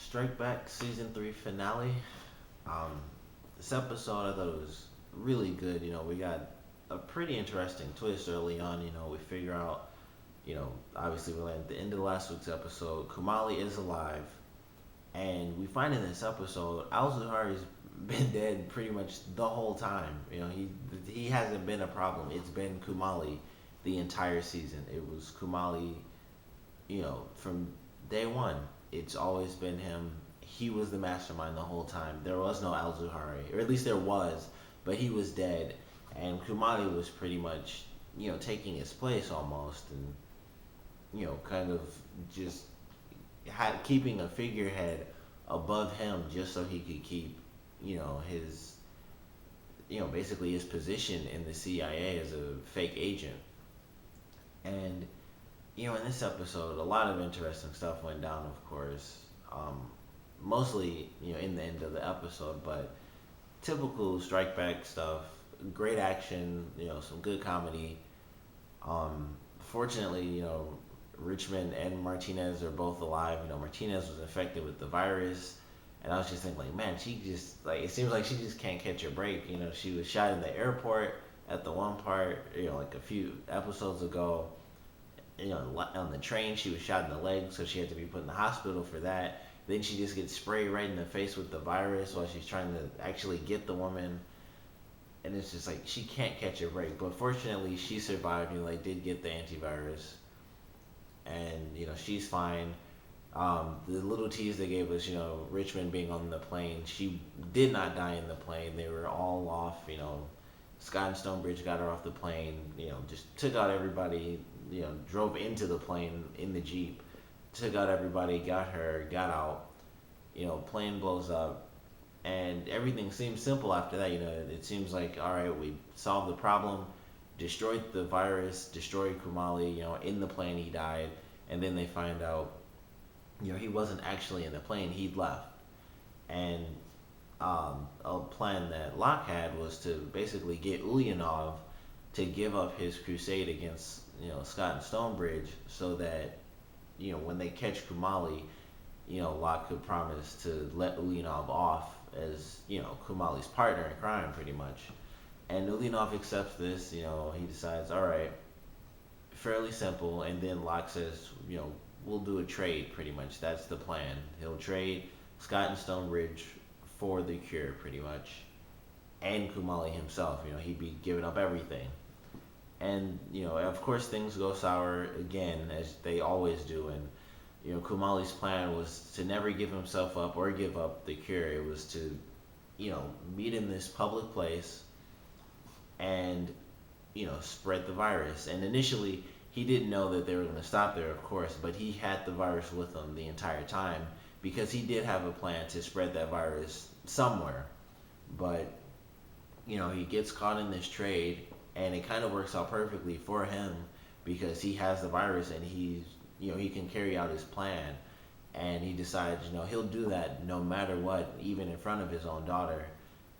Strike Back season 3 finale. Um, this episode I thought it was really good. We got a pretty interesting twist early on. We figure out, obviously we're at the end of last week's episode. Kumali is alive, and we find in this episode Al Zuhari's been dead pretty much the whole time. He hasn't been a problem. It's been Kumali the entire season. It was Kumali, from day one. It's always been him. He was the mastermind the whole time. There was no Al Zuhari, or at least there was, but he was dead, and Kumali was pretty much, taking his place almost, and kind of just keeping a figurehead above him just so he could keep, his, basically his position in the CIA as a fake agent. And in this episode, a lot of interesting stuff went down, of course. Mostly, in the end of the episode, but typical Strike Back stuff. Great action, some good comedy. Fortunately, Richmond and Martinez are both alive. Martinez was infected with the virus, and I was just thinking, like, man, she just like it seems like she just can't catch a break. She was shot in the airport at the one part. Like a few episodes ago. On the train, she was shot in the leg, so she had to be put in the hospital for that. Then she just gets sprayed right in the face with the virus while she's trying to actually get the woman. And it's just like she can't catch a break. But fortunately, she survived. Did get the antivirus, and she's fine. The little tease they gave us, Richmond being on the plane, she did not die in the plane. They were all off. Scott and Stonebridge got her off the plane. Just took out everybody. Drove into the plane in the jeep, took out everybody, got her, got out. Plane blows up, and everything seems simple after that. It seems like, all right, we solved the problem, destroyed the virus, destroyed Kumali. In the plane he died, and then they find out, he wasn't actually in the plane. He'd left, and a plan that Locke had was to basically get Ulyanov to give up his crusade against Scott and Stonebridge, so that when they catch Kumali, Locke could promise to let Ulyanov off as Kumali's partner in crime, pretty much. And Ulyanov accepts this. He decides, all right, fairly simple. And then Locke says, we'll do a trade, pretty much. That's the plan. He'll trade Scott and Stonebridge for the cure, pretty much, and Kumali himself. He'd be giving up everything. And of course, things go sour again, as they always do. And Kumali's plan was to never give himself up or give up the cure. It was to meet in this public place and spread the virus. And initially, he didn't know that they were going to stop there, of course, but he had the virus with him the entire time, because he did have a plan to spread that virus somewhere. But he gets caught in this trade, and it kind of works out perfectly for him, because he has the virus, and he can carry out his plan. And he decides, he'll do that no matter what, even in front of his own daughter.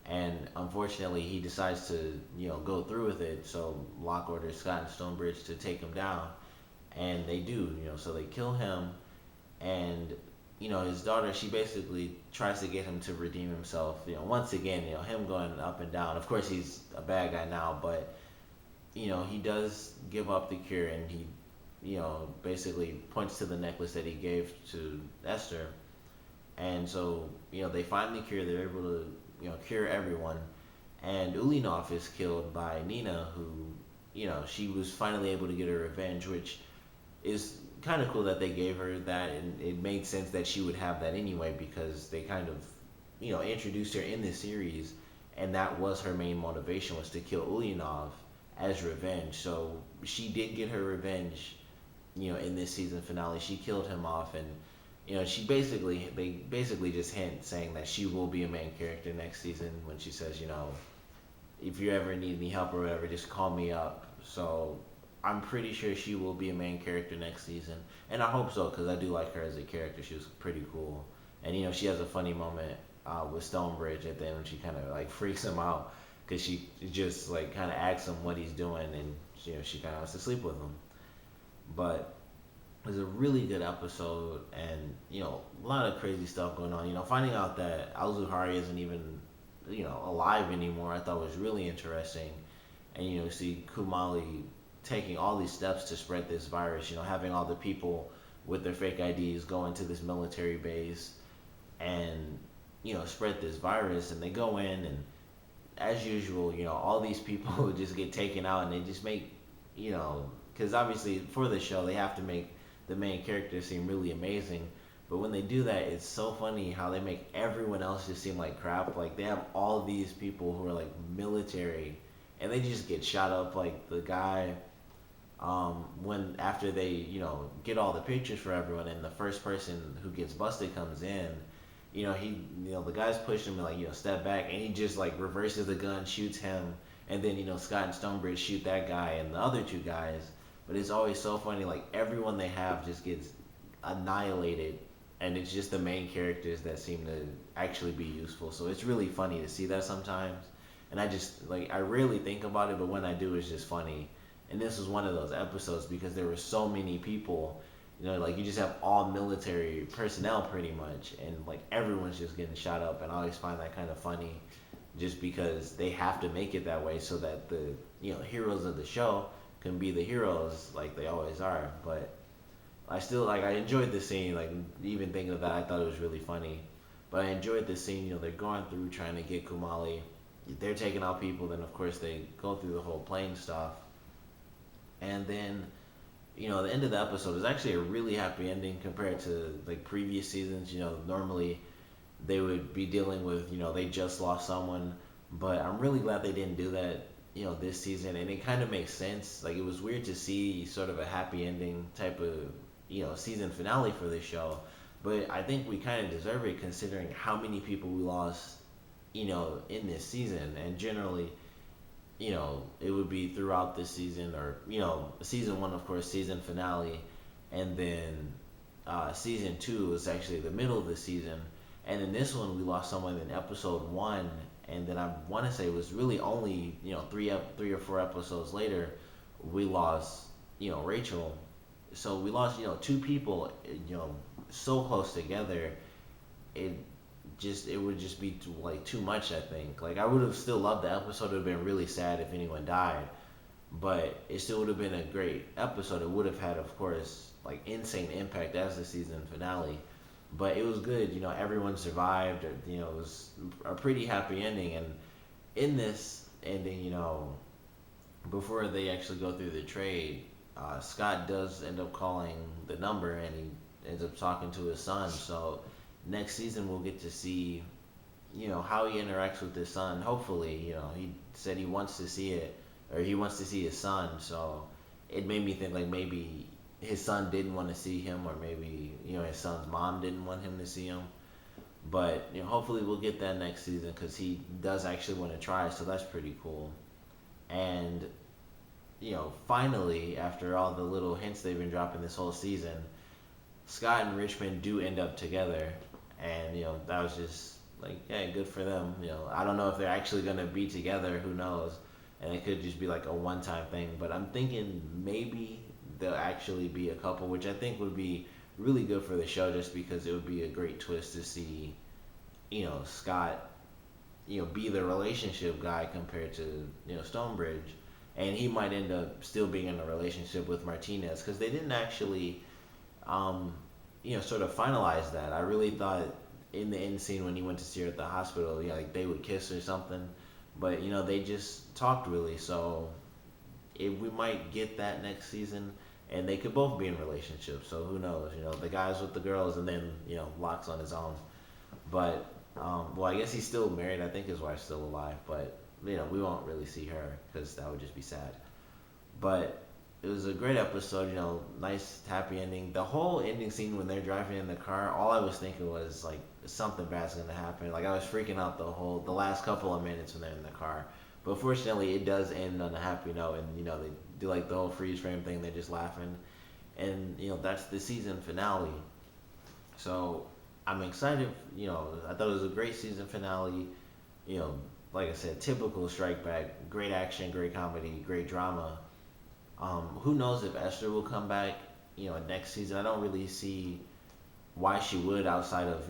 And unfortunately, he decides to go through with it. So Locke orders Scott and Stonebridge to take him down, and they do. So they kill him, and his daughter, she basically tries to get him to redeem himself. Once again, him going up and down. Of course, he's a bad guy now, but he does give up the cure, and he, basically points to the necklace that he gave to Esther. And so, they find the cure. They're able to, cure everyone. And Ulyanov is killed by Nina, who, she was finally able to get her revenge, which is kind of cool that they gave her that. And it made sense that she would have that anyway, because they kind of, introduced her in this series. And that was her main motivation, was to kill Ulyanov as revenge. So she did get her revenge, in this season finale. She killed him off, and they basically just hint saying that she will be a main character next season, when she says, if you ever need any help or whatever, just call me up. So I'm pretty sure she will be a main character next season, and I hope so, because I do like her as a character. She was pretty cool, and she has a funny moment with Stonebridge at the end, when she kind of like freaks him out, because she just like kind of asks him what he's doing, and she kind of wants to sleep with him. But It was a really good episode, and a lot of crazy stuff going on. Finding out that Alzuhari isn't even alive anymore, I thought was really interesting. And see Kumali taking all these steps to spread this virus. Having all the people with their fake IDs go into this military base and spread this virus, and they go in, and as usual, all these people just get taken out, and they just make, because obviously for the show they have to make the main character seem really amazing. But when they do that, it's so funny how they make everyone else just seem like crap. Like they have all these people who are like military, and they just get shot up. Like the guy, when after they get all the pictures for everyone, and the first person who gets busted comes in, he the guys push him and like step back, and he just like reverses the gun, shoots him, and then Scott and Stonebridge shoot that guy and the other two guys. But it's always so funny, like everyone they have just gets annihilated, and it's just the main characters that seem to actually be useful. So it's really funny to see that sometimes. And I just like I rarely think about it, but when I do, it's just funny. And this was one of those episodes because there were so many people. Like you just have all military personnel pretty much, and like everyone's just getting shot up. And I always find that kind of funny, just because they have to make it that way so that the heroes of the show can be the heroes like they always are. But I still like I enjoyed the scene. Like even thinking of that, I thought it was really funny. But I enjoyed the scene. They're going through trying to get Kumali. They're taking out people. Then of course they go through the whole plane stuff, and then the end of the episode is actually a really happy ending compared to like previous seasons. Normally they would be dealing with they just lost someone, but I'm really glad they didn't do that this season, and it kind of makes sense. Like it was weird to see sort of a happy ending type of season finale for this show, but I think we kind of deserve it considering how many people we lost in this season. And generally it would be throughout this season, or season one, of course, season finale, and then season two is actually the middle of the season, and in this one we lost someone in episode one, and then I want to say it was really only three or four episodes later we lost Rachel. So we lost two people so close together. It it would just be too much. I think like I would have still loved the episode. It would have been really sad if anyone died, but it still would have been a great episode. It would have had, of course, like insane impact as the season finale. But it was good. Everyone survived. It was a pretty happy ending. And in this ending, before they actually go through the trade, Scott does end up calling the number, and he ends up talking to his son. So next season we'll get to see how he interacts with his son. Hopefully, he said he wants to see it, or he wants to see his son. So it made me think like maybe his son didn't want to see him, or maybe his son's mom didn't want him to see him. But hopefully we'll get that next season, because he does actually want to try. So that's pretty cool. And finally, after all the little hints they've been dropping this whole season, Scott and Richmond do end up together, and that was just like, yeah, good for them. I don't know if they're actually gonna be together. Who knows? And it could just be like a one-time thing. But I'm thinking maybe they'll actually be a couple, which I think would be really good for the show, just because it would be a great twist to see, Scott, be the relationship guy compared to Stonebridge, and he might end up still being in a relationship with Martinez, because they didn't actually sort of finalize that. I really thought in the end scene when he went to see her at the hospital, like they would kiss or something, but they just talked really. So we might get that next season, and they could both be in relationships. So who knows? The guys with the girls, and then Locke's on his own. But well, I guess he's still married. I think his wife's still alive, but we won't really see her because that would just be sad. But it was a great episode, nice happy ending. The whole ending scene when they're driving in the car, all I was thinking was like something bad's gonna happen. Like I was freaking out the last couple of minutes when they're in the car. But fortunately it does end on a happy note, and they do like the whole freeze frame thing, they're just laughing. And that's the season finale. So I'm excited, I thought it was a great season finale. You know, like I said, typical Strike Back, great action, great comedy, great drama. Who knows if Esther will come back? next season. I don't really see why she would outside of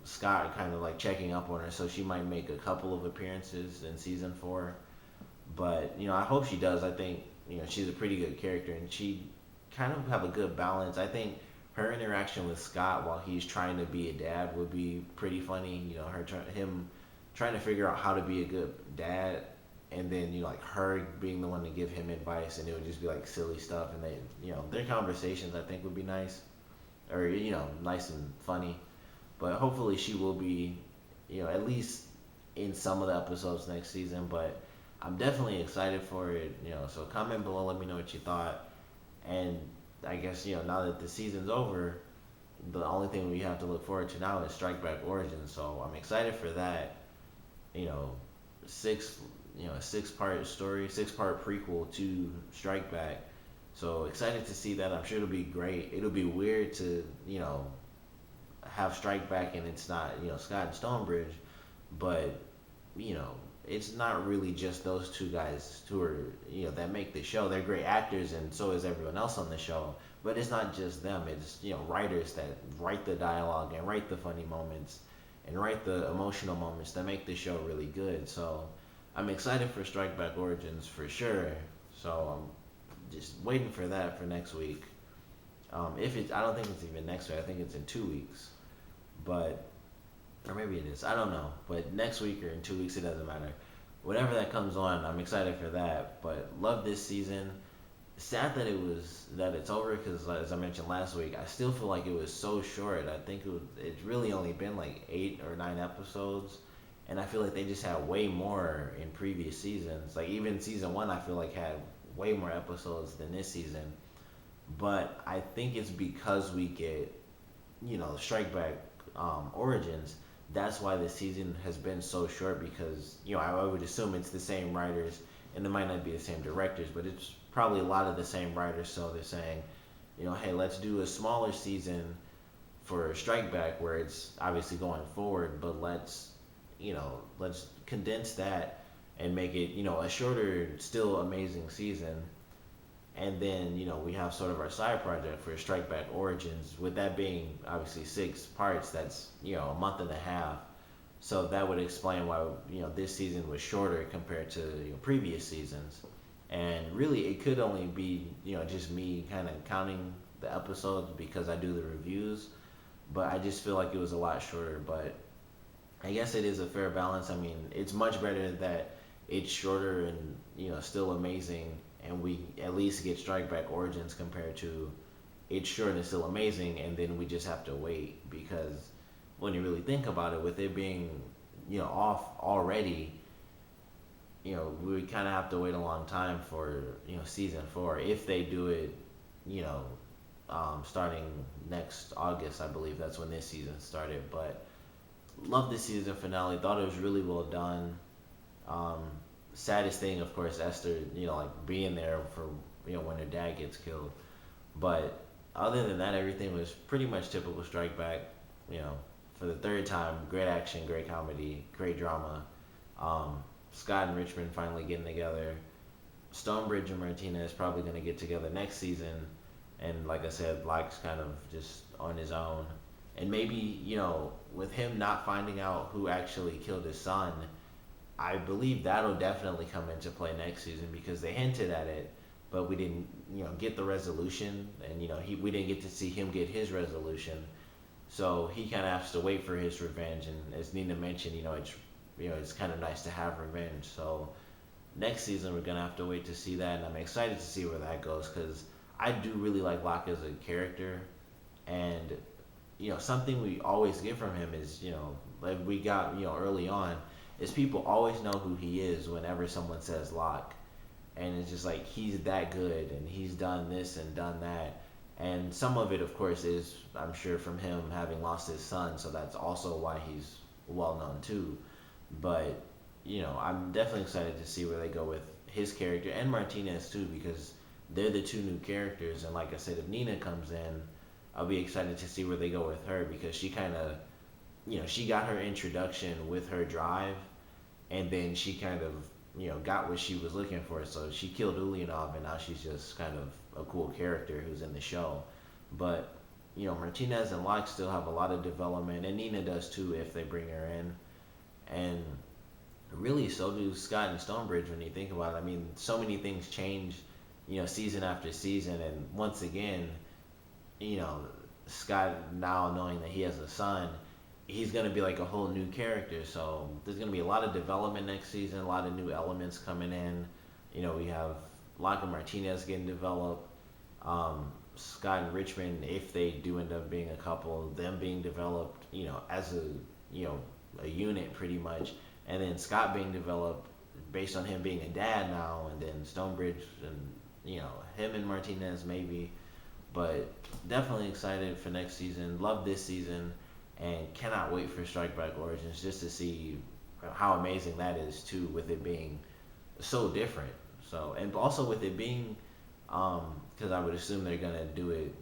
Scott kind of like checking up on her. So she might make a couple of appearances in season 4. But I hope she does. I think she's a pretty good character, and she kind of have a good balance. I think her interaction with Scott while he's trying to be a dad would be pretty funny. Him trying to figure out how to be a good dad, and then like her being the one to give him advice, and it would just be like silly stuff. And they, their conversations I think would be nice, or nice and funny. But hopefully she will be, at least in some of the episodes next season. But I'm definitely excited for it. So comment below, let me know what you thought. And I guess now that the season's over, the only thing we have to look forward to now is Strike Back Origins. So I'm excited for that. You know, six a 6-part story, 6-part prequel to Strike Back. So excited to see that. I'm sure it'll be great. It'll be weird to have Strike Back and it's not Scott and Stonebridge, but you know it's not really just those two guys who are that make the show. They're great actors, and so is everyone else on the show. But it's not just them. It's writers that write the dialogue and write the funny moments and write the emotional moments that make the show really good. So I'm excited for Strike Back Origins for sure. So I'm just waiting for that for next week. If it's, I don't think it's even next week. I think it's in 2 weeks. But or maybe it is. I don't know. But next week or in 2 weeks, it doesn't matter. Whenever that comes on, I'm excited for that. But love this season. Sad that it's over because, as I mentioned last week, I still feel like it was so short. I think it's really only been like 8 or 9 episodes, and I feel like they just had way more in previous seasons. Like even season 1, I feel like had way more episodes than this season. But I think it's because we get Strike Back Origins. That's why the season has been so short because I would assume it's the same writers and it might not be the same directors, but it's probably a lot of the same writers. So they're saying, hey, let's do a smaller season for Strike Back where it's obviously going forward, but let's condense that and make it a shorter, still amazing season. And then we have sort of our side project for Strike Back Origins, with that being obviously 6 parts. That's a month and a half. So that would explain why this season was shorter compared to previous seasons. And really, it could only be just me kind of counting the episodes because I do the reviews. But I just feel like it was a lot shorter. But I guess it is a fair balance. I mean, it's much better that it's shorter and still amazing, and we at least get Strike Back Origins compared to it's short and still amazing, and then we just have to wait because when you really think about it, with it being off already, we would kind of have to wait a long time for season 4 if they do it, starting next August. I believe that's when this season started. But love the season finale. Thought it was really well done. Saddest thing, of course, Esther, like being there for when her dad gets killed. But other than that, everything was pretty much typical Strike Back. For the third time, great action, great comedy, great drama. Scott and Richmond finally getting together. Stonebridge and Martinez probably going to get together next season. And like I said, Locke's kind of just on his own. And maybe, with him not finding out who actually killed his son, I believe that'll definitely come into play next season because they hinted at it, but we didn't, get the resolution, and we didn't get to see him get his resolution. So he kind of has to wait for his revenge. And as Nina mentioned, it's kind of nice to have revenge. So next season we're gonna have to wait to see that, and I'm excited to see where that goes because I do really like Locke as a character, and something we always get from him is like we got early on is people always know who he is whenever someone says Locke, and it's just like he's that good and he's done this and done that. And some of it, of course, is I'm sure from him having lost his son, so that's also why he's well known too. But I'm definitely excited to see where they go with his character and Martinez too, because they're the 2 new characters. And like I said, if Nina comes in, I'll be excited to see where they go with her because she kind of she got her introduction with her drive, and then she kind of got what she was looking for. So she killed Ulyanov, and now she's just kind of a cool character who's in the show. But Martinez and Locke still have a lot of development, and Nina does too if they bring her in. And really, so do Scott and Stonebridge when you think about it. I mean, so many things change, season after season, and once again, you know, Scott now knowing that he has a son, he's gonna be like a whole new character. So there's gonna be a lot of development next season, a lot of new elements coming in. We have Locke and Martinez getting developed. Scott and Richmond, if they do end up being a couple, them being developed, as you know, a unit pretty much, and then Scott being developed based on him being a dad now, and then Stonebridge and him and Martinez maybe, but definitely excited for next season. Love this season, and cannot wait for Strike Back Origins just to see how amazing that is too, with it being so different. So, and also with it being, because I would assume they're gonna do it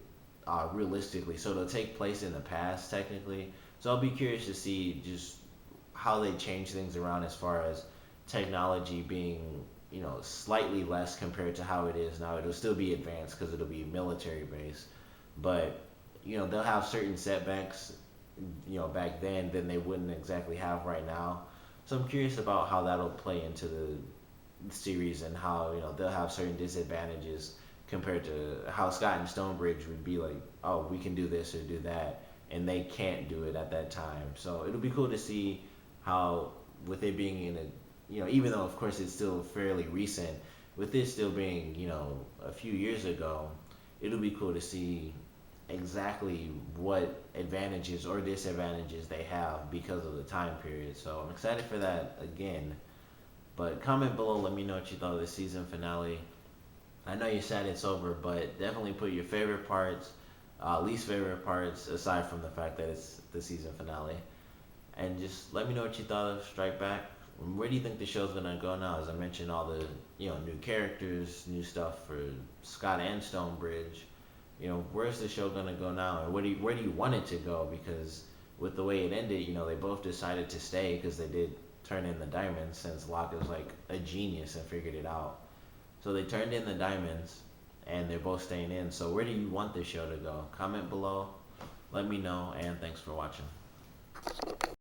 realistically, so it'll take place in the past technically. So I'll be curious to see just how they change things around as far as technology being, slightly less compared to how it is now. It'll still be advanced because it'll be military based, but they'll have certain setbacks, back then than they wouldn't exactly have right now. So I'm curious about how that'll play into the series, and how they'll have certain disadvantages compared to how Scott and Stonebridge would be like, oh, we can do this or do that, and they can't do it at that time. So it'll be cool to see how, with it being in a, even though of course it's still fairly recent, with it still being a few years ago, it'll be cool to see exactly what advantages or disadvantages they have because of the time period. So I'm excited for that again. But comment below, let me know what you thought of the season finale. I know you're sad it's over, but definitely put your favorite parts, least favorite parts, aside from the fact that it's the season finale. And just let me know what you thought of Strike Back. Where do you think the show's gonna go now? As I mentioned, all the new characters, new stuff for Scott and Stonebridge. Where's the show gonna go now, and where do you want it to go? Because with the way it ended, they both decided to stay because they did turn in the diamonds, since Locke was like a genius and figured it out. So they turned in the diamonds, and they're both staying in. So where do you want the show to go? Comment below, let me know, and thanks for watching.